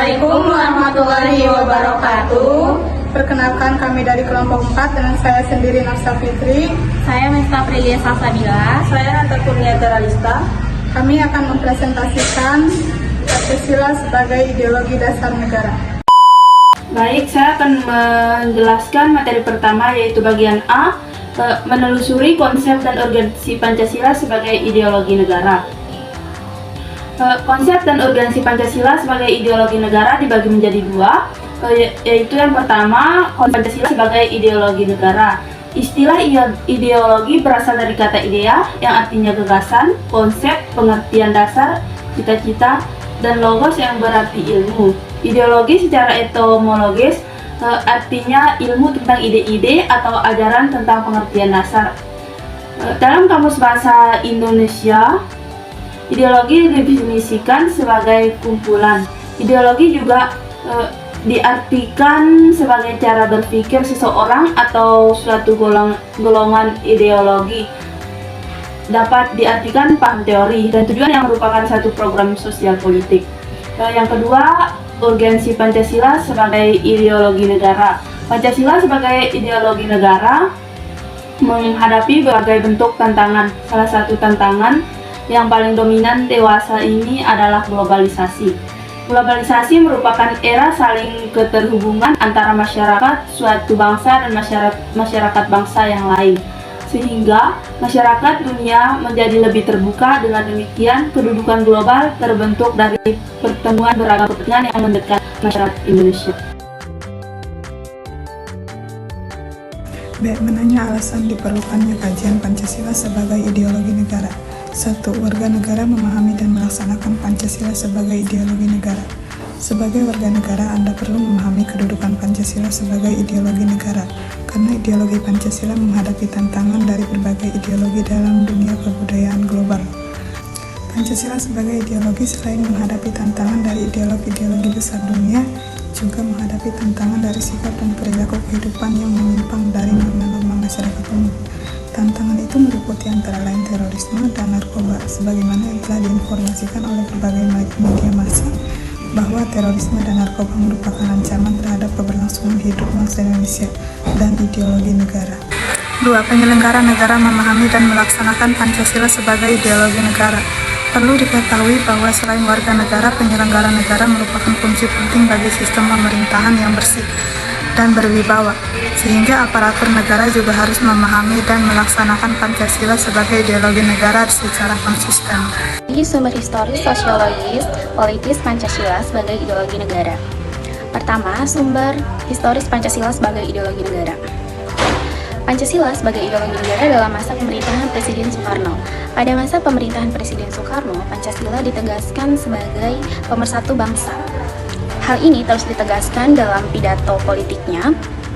Assalamualaikum warahmatullahi wabarakatuh. Perkenalkan, kami dari kelompok 4 dengan saya sendiri Nafsa Fitri. Saya Mesta Prilia Salsabila. Saya Nata Kurniata Ralista. Kami akan mempresentasikan Pancasila sebagai ideologi dasar negara. Baik, saya akan menjelaskan materi pertama yaitu bagian A, menelusuri konsep dan organisasi Pancasila sebagai ideologi negara. Konsep dan organisasi Pancasila sebagai ideologi negara dibagi menjadi dua, yaitu yang pertama, Pancasila sebagai ideologi negara. Istilah ideologi berasal dari kata idea yang artinya gagasan, konsep, pengertian dasar, cita-cita, dan logos yang berarti ilmu. Ideologi secara etimologis artinya ilmu tentang ide-ide atau ajaran tentang pengertian dasar. Dalam Kamus Bahasa Indonesia, ideologi didefinisikan sebagai kumpulan. Ideologi juga diartikan sebagai cara berpikir seseorang atau suatu golongan ideologi. Dapat diartikan paham teori dan tujuan yang merupakan satu program sosial politik. Yang kedua, urgensi Pancasila sebagai ideologi negara. Pancasila sebagai ideologi negara menghadapi berbagai bentuk tantangan. Salah satu tantangan yang paling dominan dewasa ini adalah globalisasi. Globalisasi merupakan era saling keterhubungan antara masyarakat suatu bangsa dan masyarakat bangsa yang lain, sehingga masyarakat dunia menjadi lebih terbuka. Dengan demikian, kedudukan global terbentuk dari pertemuan beragam kepentingan yang mendekat masyarakat Indonesia. B. Menanya alasan diperlukannya kajian Pancasila sebagai ideologi negara. 1. Warga negara memahami dan melaksanakan Pancasila sebagai ideologi negara. Sebagai warga negara, Anda perlu memahami kedudukan Pancasila sebagai ideologi negara, karena ideologi Pancasila menghadapi tantangan dari berbagai ideologi dalam dunia kebudayaan global. Pancasila sebagai ideologi selain menghadapi tantangan dari ideologi-ideologi besar dunia, juga menghadapi tantangan dari sikap dan perilaku kehidupan yang menyimpang dari norma-norma masyarakat umum. Tantangan itu meliputi antara lain terorisme dan narkoba, sebagaimana yang telah diinformasikan oleh berbagai media massa bahwa terorisme dan narkoba merupakan ancaman terhadap keberlangsungan hidup bangsa Indonesia dan ideologi negara. 2. Penyelenggara negara memahami dan melaksanakan Pancasila sebagai ideologi negara. Perlu diketahui bahwa selain warga negara, penyelenggara negara merupakan kunci penting bagi sistem pemerintahan yang bersih dan berwibawa, sehingga aparatur negara juga harus memahami dan melaksanakan Pancasila sebagai ideologi negara secara konsisten. Sumber historis, sosiologis, politis Pancasila sebagai ideologi negara. Pertama, sumber historis Pancasila sebagai ideologi negara. Pancasila sebagai ideologi negara dalam masa pemerintahan Presiden Soekarno. Pada masa pemerintahan Presiden Soekarno, Pancasila ditegaskan sebagai pemersatu bangsa. Hal ini terus ditegaskan dalam pidato politiknya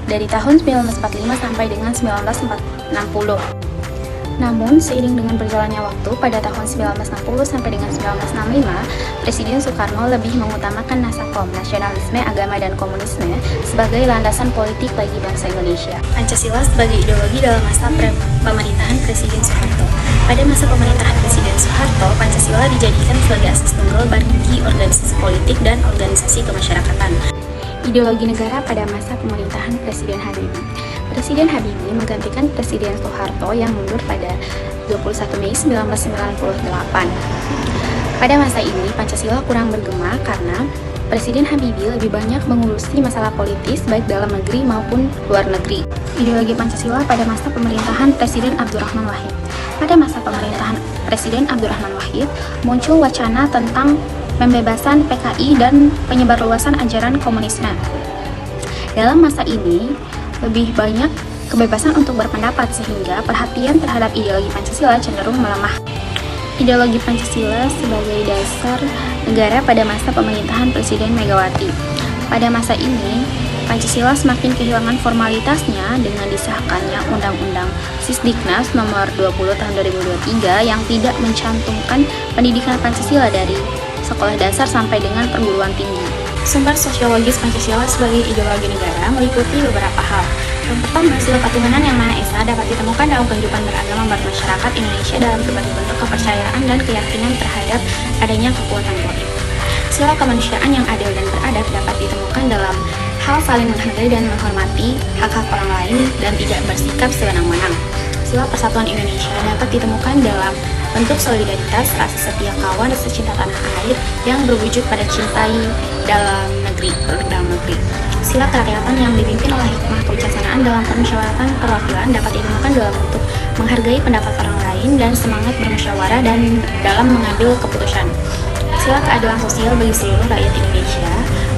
dari tahun 1945 sampai dengan 1960. Namun, seiring dengan berjalannya waktu, pada tahun 1960 sampai dengan 1965, Presiden Soekarno lebih mengutamakan nasakom, nasionalisme, agama, dan komunisme sebagai landasan politik bagi bangsa Indonesia. Pancasila sebagai ideologi dalam masa pemerintahan Presiden Soeharto. Pada masa pemerintahan Presiden Soeharto, Pancasila dijadikan sebagai asas tunggal bagi organisasi politik dan organisasi kemasyarakatan. Ideologi negara pada masa pemerintahan Presiden Habibie. Presiden Habibie menggantikan Presiden Soeharto yang mundur pada 21 Mei 1998. Pada masa ini, Pancasila kurang bergema karena Presiden Habibie lebih banyak mengurusi masalah politis baik dalam negeri maupun luar negeri. Ideologi Pancasila pada masa pemerintahan Presiden Abdurrahman Wahid. Pada masa pemerintahan Presiden Abdurrahman Wahid, muncul wacana tentang pembebasan PKI dan penyebarluasan ajaran komunisme. Dalam masa ini, lebih banyak kebebasan untuk berpendapat sehingga perhatian terhadap ideologi Pancasila cenderung melemah. Ideologi Pancasila sebagai dasar negara pada masa pemerintahan Presiden Megawati. Pada masa ini, Pancasila semakin kehilangan formalitasnya dengan disahkannya Undang-Undang Sisdiknas Nomor 20 Tahun 2023 yang tidak mencantumkan pendidikan Pancasila dari sekolah dasar sampai dengan perguruan tinggi. Sumber sosiologis Pancasila sebagai ideologi negara meliputi beberapa hal. Yang pertama, sila ketuhanan yang Maha Esa dapat ditemukan dalam kehidupan beragama masyarakat Indonesia dalam berbagai bentuk kepercayaan dan keyakinan terhadap adanya kekuatan gaib. Sila kemanusiaan yang adil dan beradab dapat ditemukan dalam hal saling menghargai dan menghormati hak-hak orang lain dan tidak bersikap sewenang-wenang. Sila persatuan Indonesia dapat ditemukan dalam bentuk solidaritas, rasa setia kawan, rasa cinta tanah air yang berwujud pada cintai dalam negeri, produk dalam negeri. Sila kerakyatan yang dipimpin oleh hikmah kebijaksanaan dalam permusyawaratan perwakilan dapat ditemukan dalam bentuk menghargai pendapat orang lain dan semangat bermusyawarah dan dalam mengambil keputusan. Sila keadilan sosial bagi seluruh rakyat Indonesia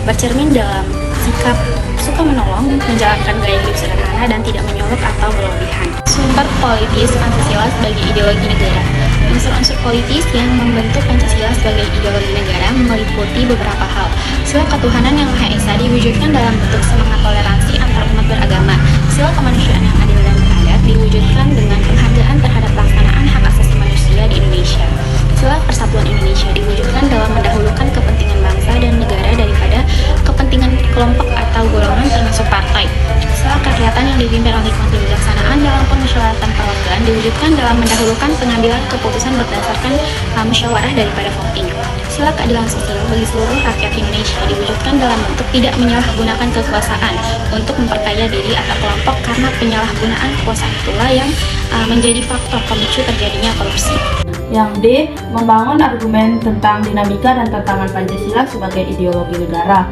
bercermin dalam sikap suka menolong, menjalankan gaya hidup sederhana dan tidak menyolok atau berlebihan. Sumber politis Pancasila sebagai ideologi negara. Unsur-unsur politis yang membentuk Pancasila sebagai ideologi negara meliputi beberapa hal. Sila ketuhanan yang Maha Esa diwujudkan dalam bentuk semangat toleransi antar umat beragama. Sila kemanusiaan yang adil dan beradab diwujudkan dengan penghargaan terhadap pelaksanaan hak asasi manusia di Indonesia. Sila persatuan Indonesia diwujudkan dalam mendahulukan kepentingan bangsa dan negara daripada kepentingan kelompok atau golongan termasuk partai. Sila kerakyatan yang dipimpin oleh hikmah kebijaksanaan dalam permusyawaratan perwakilan diwujudkan dalam mendahulukan pengambilan keputusan berdasarkan musyawarah daripada voting. Sila keadilan sosial bagi seluruh rakyat Indonesia diwujudkan dalam bentuk tidak menyalahgunakan kekuasaan untuk memperkaya diri atau kelompok, karena penyalahgunaan kekuasaan itulah yang menjadi faktor pemicu terjadinya korupsi. Yang D, membangun argumen tentang dinamika dan tantangan Pancasila sebagai ideologi negara.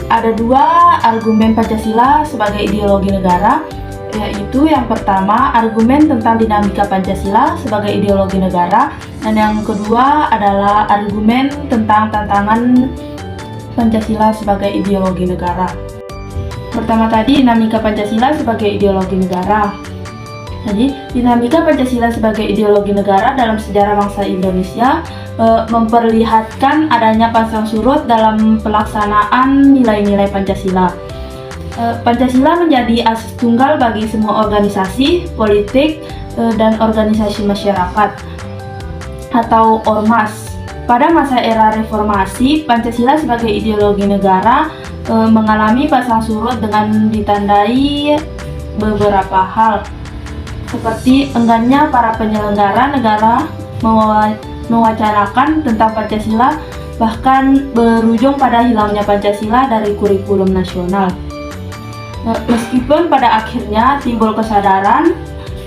Ada dua argumen Pancasila sebagai ideologi negara, yaitu yang pertama argumen tentang dinamika Pancasila sebagai ideologi negara, dan yang kedua adalah argumen tentang tantangan Pancasila sebagai ideologi negara. Pertama tadi dinamika Pancasila sebagai ideologi negara. Jadi, dinamika Pancasila sebagai ideologi negara dalam sejarah bangsa Indonesia memperlihatkan adanya pasang surut dalam pelaksanaan nilai-nilai Pancasila. Pancasila menjadi asas tunggal bagi semua organisasi, politik, dan organisasi masyarakat atau ormas. Pada masa era reformasi, Pancasila sebagai ideologi negara mengalami pasang surut dengan ditandai beberapa hal, seperti enggannya para penyelenggara negara mewacanakan tentang Pancasila, bahkan berujung pada hilangnya Pancasila dari kurikulum nasional. Meskipun pada akhirnya timbul kesadaran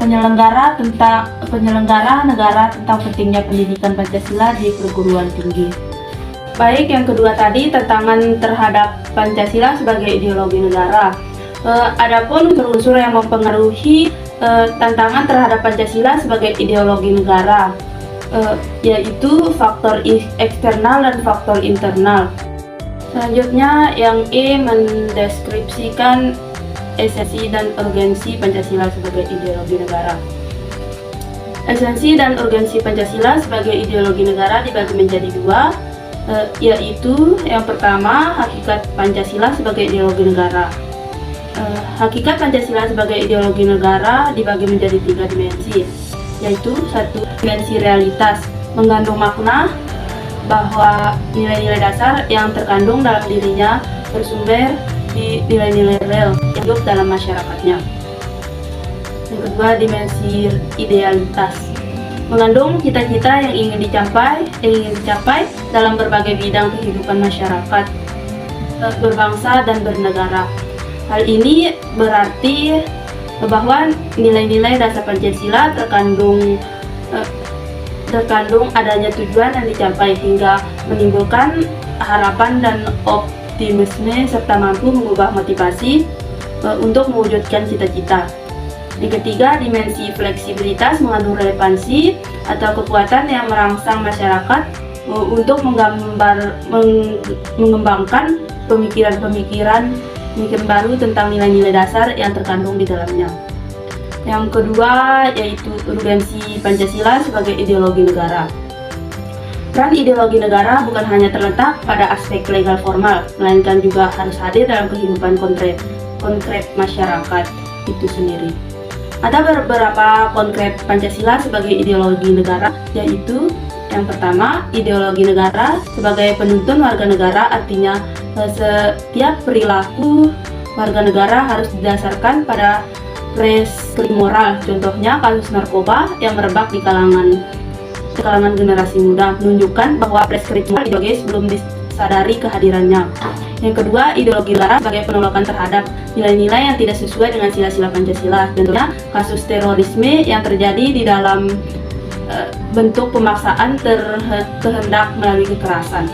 penyelenggara negara tentang pentingnya pendidikan Pancasila di perguruan tinggi. Baik, yang kedua tadi tantangan terhadap Pancasila sebagai ideologi negara. Adapun unsur yang mempengaruhi tantangan terhadap Pancasila sebagai ideologi negara, yaitu faktor eksternal dan faktor internal. Selanjutnya yang E, mendeskripsikan esensi dan urgensi Pancasila sebagai ideologi negara. Esensi dan urgensi Pancasila sebagai ideologi negara dibagi menjadi dua, yaitu yang pertama hakikat Pancasila sebagai ideologi negara. Hakikat Pancasila sebagai ideologi negara dibagi menjadi tiga dimensi, yaitu satu, dimensi realitas, mengandung makna bahwa nilai-nilai dasar yang terkandung dalam dirinya bersumber di nilai-nilai real yang hidup dalam masyarakatnya. Yang kedua, dimensi idealitas, mengandung cita-cita yang ingin dicapai dalam berbagai bidang kehidupan masyarakat, berbangsa dan bernegara. Hal ini berarti bahwa nilai-nilai dasar Pancasila terkandung adanya tujuan yang dicapai hingga menimbulkan harapan dan optimisme serta mampu mengubah motivasi untuk mewujudkan cita-cita. Yang ketiga, dimensi fleksibilitas, mengandung relevansi atau kekuatan yang merangsang masyarakat untuk mengembangkan pemikiran baru tentang nilai-nilai dasar yang terkandung di dalamnya. Yang kedua yaitu urgensi Pancasila sebagai ideologi negara. Peran ideologi negara bukan hanya terletak pada aspek legal formal, melainkan juga harus hadir dalam kehidupan konkret masyarakat itu sendiri. Ada beberapa konkret Pancasila sebagai ideologi negara, yaitu yang pertama, ideologi negara sebagai penuntun warga negara, artinya setiap perilaku warga negara harus didasarkan pada preskripsi moral. Contohnya kasus narkoba yang merebak di kalangan di kalangan generasi muda, menunjukkan bahwa preskripsi ideologis belum disadari kehadirannya. Yang kedua, ideologi negara sebagai penolakan terhadap nilai-nilai yang tidak sesuai dengan sila-sila Pancasila. Contohnya, kasus terorisme yang terjadi di dalam bentuk pemaksaan kehendak melalui kekerasan.